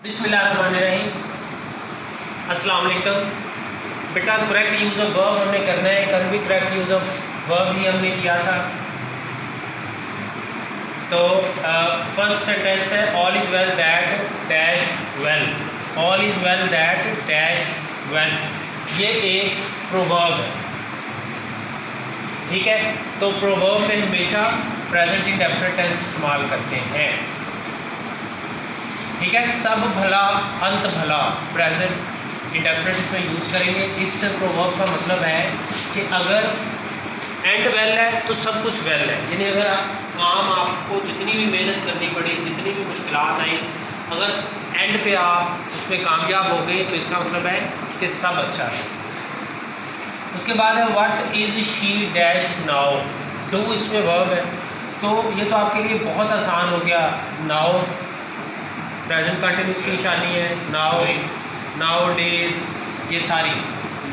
बिस्मिल्लाहिर्रहमानिर्रहीम। अस्सलाम वालेकुम। बेटा करेक्ट यूज़ ऑफ वर्ब हमने करना है। कल भी करेक्ट यूज़ ऑफ वर्ब ही हमने किया था। तो फर्स्ट सेंटेंस है all is well that dash well. All is well that dash well. ये एक प्रोवर्ब है, ठीक है। तो प्रोवर्ब में हमेशा प्रेजेंट इंडेफिनिट टेंस इस्तेमाल करते हैं, ठीक है। सब भला अंत भला प्रेजेंट इंडेफिनिट इसमें यूज़ करेंगे। इस प्रोवर्ब का मतलब है कि अगर एंड वेल है तो सब कुछ वेल है, यानी अगर काम आपको जितनी भी मेहनत करनी पड़ी, जितनी भी मुश्किलात आई, अगर एंड पे आप उसमें कामयाब हो गए तो इसका मतलब है कि सब अच्छा है। उसके बाद है what is she dash now. Do इसमें वर्ब है, तो ये तो आपके लिए बहुत आसान हो गया। नाउ प्रेजेंट कंटिन्यूस की निशानी है। नाउ, नाउ डेज, ये सारी,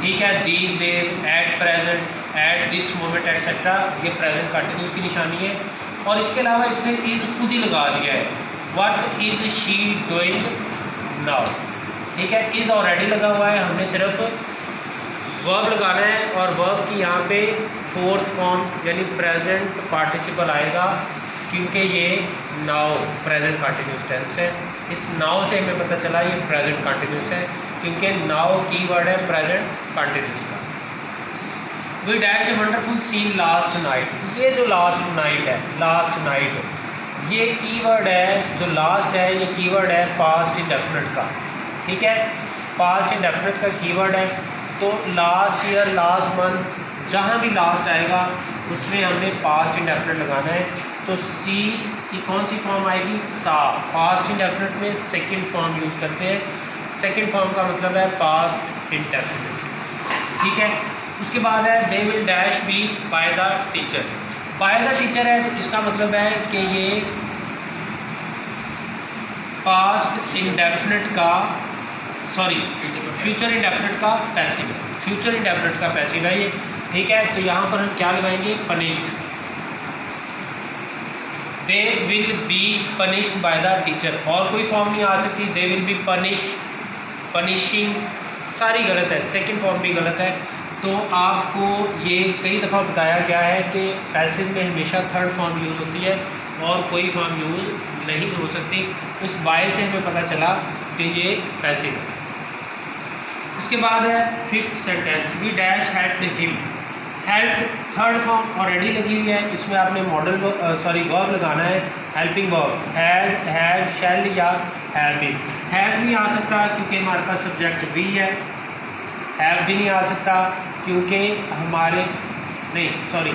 ठीक है। These days, at present, at this moment etcetera, ये प्रेजेंट कंटिन्यूस की निशानी है। और इसके अलावा इसने इज़ खुद ही लगा दिया है। What is she doing now, ठीक है। इज़ ऑलरेडी लगा हुआ है, हमने सिर्फ वर्ब लगाना है। और वर्ब की यहाँ पे फोर्थ फॉर्म यानी प्रेजेंट पार्टिसिपल आएगा, क्योंकि ये नाउ प्रेजेंट कंटिन्यूस टेंस है। इस नाउ से हमें पता चला ये प्रेजेंट कंटिन्यूस है, क्योंकि नाउ कीवर्ड है प्रेजेंट कंटिन्यूस का। We dash a wonderful scene last night. ये जो लास्ट नाइट है, लास्ट नाइट, ये कीवर्ड है। जो लास्ट है ये कीवर्ड है पास्ट इंडेफिनिट का, ठीक है। पास्ट इंडेफिनिट का कीवर्ड है। तो लास्ट ईयर, लास्ट मंथ, जहाँ भी लास्ट आएगा उसमें हमने पास्ट इंडेफिनिट लगाना है। तो सी की कौन सी फॉर्म आएगी? सा। पास्ट इंडेफिनिट में सेकंड फॉर्म यूज़ करते हैं। सेकंड फॉर्म का मतलब है पास्ट इंडेफिनिट, ठीक है। उसके बाद है they will dash be by the teacher. By the teacher है तो इसका मतलब है कि ये पास्ट इंडेफिनिट का, सॉरी फ्यूचर इंडेफिनिट का पैसिव है। फ्यूचर इंडेफिनिट का पैसिव है ये, ठीक है। तो यहाँ पर हम क्या लगाएंगे? Punished. They will be punished bye the teacher. और कोई फॉर्म नहीं आ सकती। They will be punish, punishing, सारी गलत है। सेकंड फॉर्म भी गलत है। तो आपको ये कई दफ़ा बताया गया है कि पैसिव में हमेशा थर्ड फॉर्म यूज़ होती है और कोई फॉर्म यूज़ नहीं हो सकती। उस बाय से हमें पता चला कि ये पैसिव है। उसके बाद है fifth sentence we dash help him. Help third form already लगी हुई है, इसमें आपने मॉडल वर्ब लगाना है। Helping verb has, have, shall या हैव बीन। हैज़ नहीं आ सकता क्योंकि हमारे पास सब्जेक्ट वी है। हैव भी नहीं आ सकता क्योंकि हमारे, नहीं सॉरी,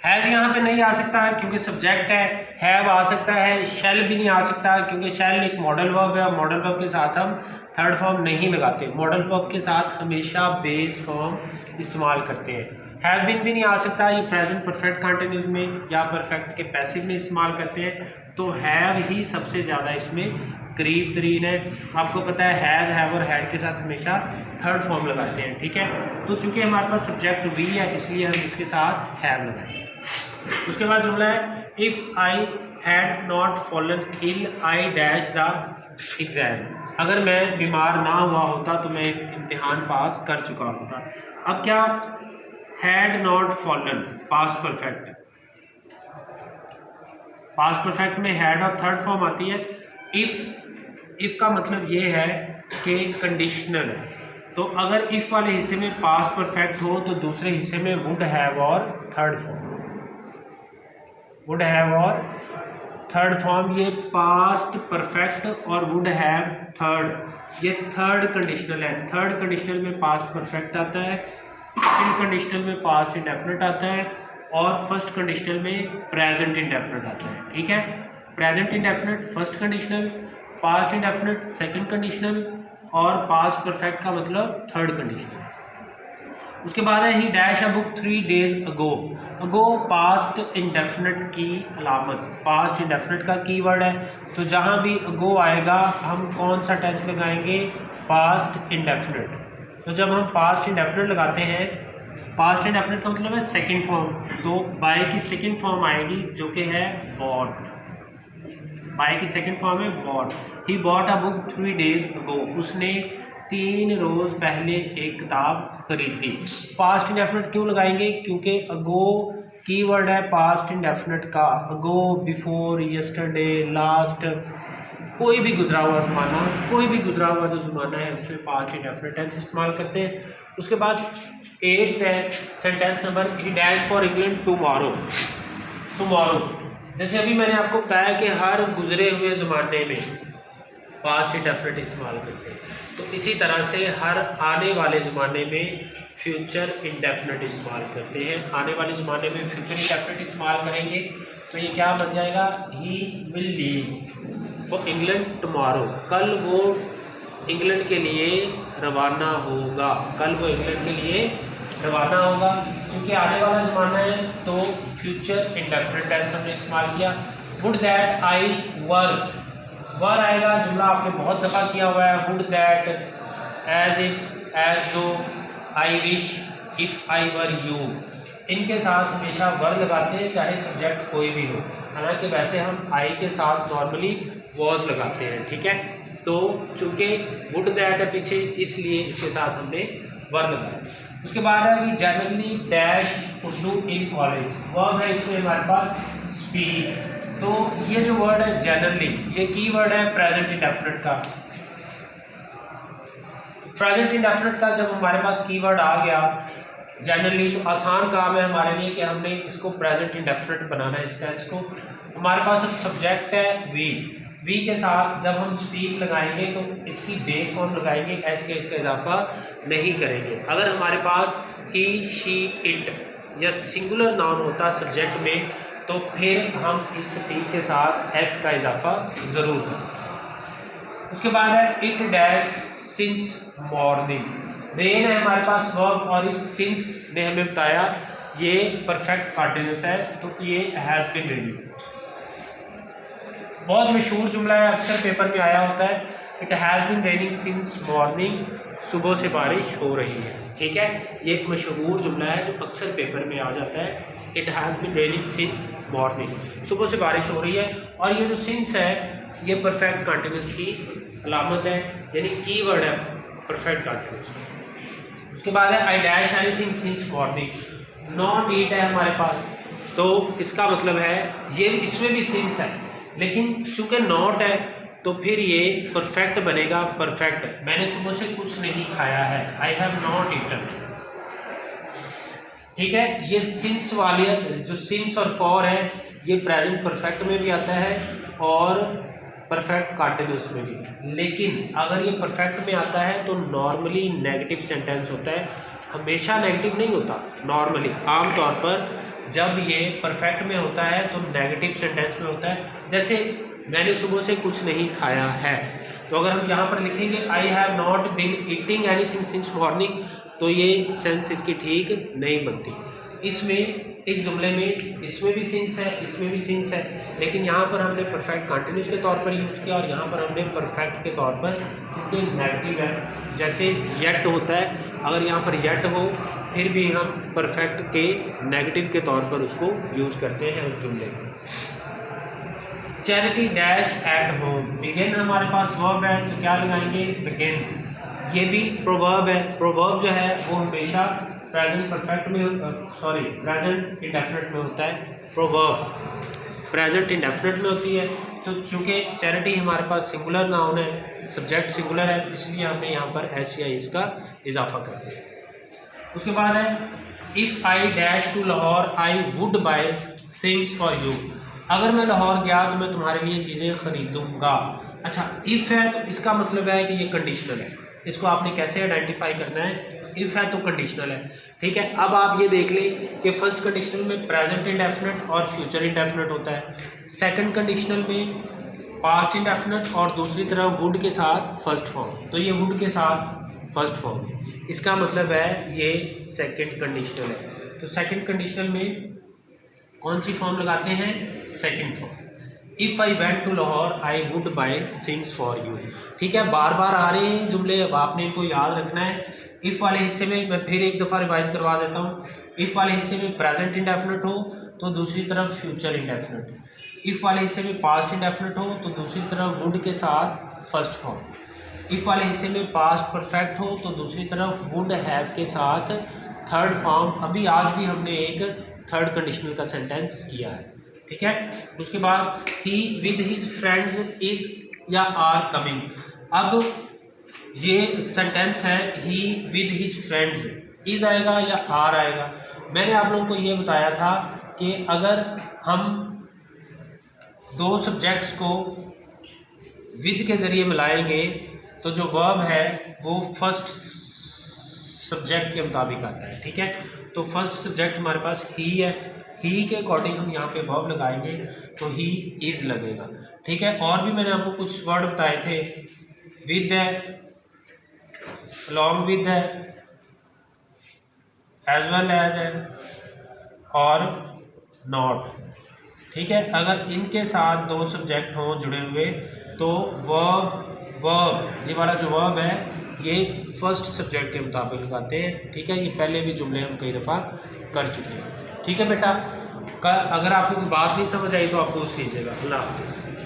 हैज़ यहाँ पे नहीं आ सकता है क्योंकि सब्जेक्ट है। हैव आ सकता है। शैल भी नहीं आ सकता क्योंकि शैल एक मॉडल वर्ब है और मॉडल वर्ब के साथ हम थर्ड फॉर्म नहीं लगाते। मॉडल वर्ब के साथ हमेशा बेस फॉर्म इस्तेमाल करते हैं। हैव बीन भी नहीं आ सकता, ये प्रेजेंट परफेक्ट कंटिन्यूस में या परफेक्ट के पैसिव में इस्तेमाल करते हैं। तो हैव ही सबसे ज़्यादा इसमें करीब तरीन है। आपको पता है हैज़, हैव और हैड के साथ हमेशा थर्ड फॉर्म लगाते हैं, ठीक है। तो चूँकि हमारे पास सब्जेक्ट वी है इसलिए हम इसके साथ हैव लगाएंगे। उसके बाद जुमला है if I had not fallen ill I dash the exam. अगर मैं बीमार ना हुआ होता तो मैं इम्तिहान पास कर चुका होता। अब क्या had not fallen past perfect है। पास्ट परफेक्ट में हैड और थर्ड फॉर्म आती है। इफ़ का मतलब ये है कि कंडीशनल है। तो अगर इफ़ वाले हिस्से में पास्ट परफेक्ट हो तो दूसरे हिस्से में वुड हैव और थर्ड फॉर्म, वुड हैव और थर्ड फॉर्म। ये पास्ट परफेक्ट और वुड हैव थर्ड, ये थर्ड कंडीशनल है। थर्ड कंडीशनल में पास्ट परफेक्ट आता है, सेकंड कंडीशनल में पास्ट इंडेफिनिट आता है और फर्स्ट कंडीशनल में प्रेजेंट इंडेफिनिट आता है, ठीक है। Present indefinite first conditional, past indefinite second conditional और पास्ट परफेक्ट का मतलब थर्ड कंडीशनल। उसके बाद है ही dash a book 3 days ago. Ago past indefinite की अलामत, पास्ट इंडेफिनिट का कीवर्ड है। तो जहाँ भी अगो आएगा हम कौन सा टेंस लगाएंगे? Past indefinite. तो जब हम पास्ट इंडेफिनिट लगाते हैं, पास्ट इंडेफिनिट का मतलब है सेकंड फॉर्म, तो बाय की सेकंड फॉर्म आएगी जो कि है बॉट। बाय की सेकंड फॉर्म है bought. He bought a book 3 days ago, उसने 3 रोज़ पहले एक किताब खरीदी। पास्ट इंडेफिनिट क्यों लगाएंगे? क्योंकि अगो कीवर्ड है पास्ट इंडेफिनिट का। अगो, बिफोर, यस्टरडे, लास्ट, कोई भी गुजरा हुआ ज़माना, कोई भी गुजरा हुआ जो ज़माना है उसमें पास्ट इंडेफिनिट टेंस इस्तेमाल करते हैं। उसके बाद 8th है sentence number, he dash for England tomorrow. Tomorrow, जैसे अभी मैंने आपको बताया कि हर गुजरे हुए ज़माने में पास्ट इंडेफिनिट इस्तेमाल करते हैं, तो इसी तरह से हर आने वाले ज़माने में फ्यूचर इंडेफिनिट इस्तेमाल करते हैं। आने वाले ज़माने में फ्यूचर इंडेफिनिट इस्तेमाल करेंगे तो ये क्या बन जाएगा? He will leave for England tomorrow, कल वो इंग्लैंड के लिए रवाना होगा। कल वो इंग्लैंड के लिए रवाना होगा। क्योंकि आने वाला ज़माना है तो फ्यूचर इंडेफिनिट टेंस हमने इस्तेमाल किया। वुड दैट आई वर, वर आएगा, जुमला आपने बहुत दफ़ा किया हुआ है। Would that, as if, as though, I wish, if I were you, इनके साथ हमेशा वर लगाते हैं चाहे सब्जेक्ट कोई भी हो। हालांकि वैसे हम आई के साथ नॉर्मली वॉज लगाते हैं, ठीक है। तो चूँकि वुड दैट है पीछे, इसलिए इसके साथ हमने वर लगाया। उसके बाद है we generally dash Urdu in college, verb है इसमें हमारे पास स्पीक। तो ये जो वर्ड है जनरली, ये की वर्ड है प्रेजेंट इंडेफिनिट का। प्रेजेंट इंडेफिनिट का जब हमारे पास कीवर्ड आ गया जनरली, तो आसान काम है हमारे लिए कि हमने इसको प्रेजेंट इंडेफिनिट बनाना है इस टेंस को। हमारे पास अब सब्जेक्ट है वी के साथ जब हम स्पीक लगाएंगे तो इसकी बेस फॉर्म लगाएंगे, ऐसे इसका इजाफा नहीं करेंगे। अगर हमारे पास ही, शी, इट या सिंगुलर नाउन होता सब्जेक्ट में तो फिर हम इस स्पीक के साथ एस का इजाफा ज़रूर करें। उसके बाद है it dash since morning. Rain है हमारे पास वर्ब और इस सिंस ने हमें बताया ये परफेक्ट कंटीन्यूअस है, तो ये हैज़ बीन रेनिंग। बहुत मशहूर जुमला है, अक्सर पेपर में आया होता है। It has been raining since morning, सुबह से बारिश हो रही है, ठीक है। ये एक मशहूर जुमला है जो अक्सर पेपर में आ जाता है। It has been raining since morning, सुबह से बारिश हो रही है। और ये जो सिंस है ये परफेक्ट कंटीन्यूअस की अलामत है, यानी की वर्ड है परफेक्ट कंटीन्यूअस। उसके बाद है I dash anything since morning, not eat है हमारे पास, तो इसका मतलब है ये इसमें भी सिंस है, लेकिन चूँकि नॉट है तो फिर ये परफेक्ट बनेगा। परफेक्ट, मैंने सुबह से कुछ नहीं खाया है, आई हैव नॉट ईटन, ठीक है। ये सिंस वाले जो सिंस और फॉर है ये प्रेजेंट परफेक्ट में भी आता है और परफेक्ट कंटीन्यूअस में भी। लेकिन अगर ये परफेक्ट में आता है तो नॉर्मली नेगेटिव सेंटेंस होता है, हमेशा नेगेटिव नहीं होता। नॉर्मली आमतौर पर जब ये परफेक्ट में होता है तो नेगेटिव सेंटेंस में होता है। जैसे मैंने सुबह से कुछ नहीं खाया है, तो अगर हम यहाँ पर लिखेंगे I have not been eating anything since morning, तो ये सेंस इसकी ठीक नहीं बनती। इसमें इस जुमले में इसमें भी सिंस है, इसमें भी सिंस है, लेकिन यहाँ पर हमने परफेक्ट कंटिन्यूस के तौर पर यूज़ किया और यहाँ पर हमने परफेक्ट के तौर पर, क्योंकि नेगेटिव है। जैसे येट होता है, अगर यहाँ पर येट हो फिर भी हम परफेक्ट के नेगेटिव के तौर पर उसको यूज़ करते हैं उस जुमले में। Charity dash at home, begin हमारे पास वर्ब है तो क्या लगाएंगे? बिगिन्स। ये भी प्रोवर्ब है। प्रोवर्ब जो है वो हमेशा प्रेजेंट परफेक्ट में प्रेजेंट इंडेफिनिट में होता है। प्रोवर्ब प्रेजेंट इंडेफिनिट में होती है। तो चूँकि चैरिटी हमारे पास सिंगुलर नाउन है, सब्जेक्ट सिंगुलर है, तो इसलिए हमने यहाँ पर एस या इसका इजाफा कर दिया। उसके बाद है if I dash to Lahore I would buy things for you. अगर मैं लाहौर गया तो मैं तुम्हारे लिए चीज़ें खरीदूंगा। अच्छा, इफ़ है तो इसका मतलब है कि ये कंडीशनल है। इसको आपने कैसे आइडेंटिफाई करना है? इफ़ है तो कंडीशनल है, ठीक है। अब आप ये देख लें कि फर्स्ट कंडीशनल में प्रेजेंट इंडेफिनिट और फ्यूचर इंडेफिनिट होता है, सेकंड कंडीशनल में पास्ट इंडेफिनिट और दूसरी तरफ वुड के साथ फर्स्ट फॉर्म। तो ये वुड के साथ फर्स्ट फॉर्म है, इसका मतलब है ये सेकंड कंडीशनल है। तो सेकंड कंडीशनल में कौन सी फॉर्म लगाते हैं? Second form. If I went to Lahore I would buy things for you, ठीक है। बार बार आ रहे हैं जुमले, अब आपने इनको याद रखना है। इफ़ वाले हिस्से में मैं फिर एक दफ़ा रिवाइज करवा देता हूँ। इफ़ वाले हिस्से में प्रेजेंट इंडेफिनिट हो तो दूसरी तरफ फ्यूचर इंडेफिनिट। इफ़ वाले हिस्से में पास्ट इंडेफिनिट हो तो दूसरी तरफ वुड के साथ फर्स्ट फॉर्म, इफ़ वाले हिस्से में पास्ट परफेक्ट हो तो दूसरी तरफ वुड हैव के साथ थर्ड फॉर्म। अभी आज भी हमने एक थर्ड कंडीशनल का सेंटेंस किया है, ठीक है। उसके बाद ही विद हिज फ्रेंड्स इज या आर कमिंग। अब ये सेंटेंस है ही विद हिज फ्रेंड्स, इज आएगा या आर आएगा। मैंने आप लोगों को ये बताया था कि अगर हम दो सब्जेक्ट्स को विद के ज़रिए मिलाएंगे तो जो वर्ब है वो फर्स्ट सब्जेक्ट के मुताबिक आता है, ठीक है। तो फर्स्ट सब्जेक्ट हमारे पास ही है, ही के अकॉर्डिंग हम यहाँ पे वर्ब लगाएंगे तो ही इज़ लगेगा, ठीक है। और भी मैंने आपको कुछ वर्ड बताए थे, विद है, अलॉन्ग विद है, एज वेल एज है और नॉट, ठीक है। अगर इनके साथ दो सब्जेक्ट हों जुड़े हुए तो वर्ब ये वाला जो वर्ब है ये फर्स्ट सब्जेक्ट के मुताबिक लगाते हैं, ठीक है। ये पहले भी जुमले हम कई दफ़ा कर चुके हैं, ठीक है बेटा। अगर आपको कोई बात नहीं समझ आई तो आप पूछ लीजिएगा। अल्लाह हाफ़िज़।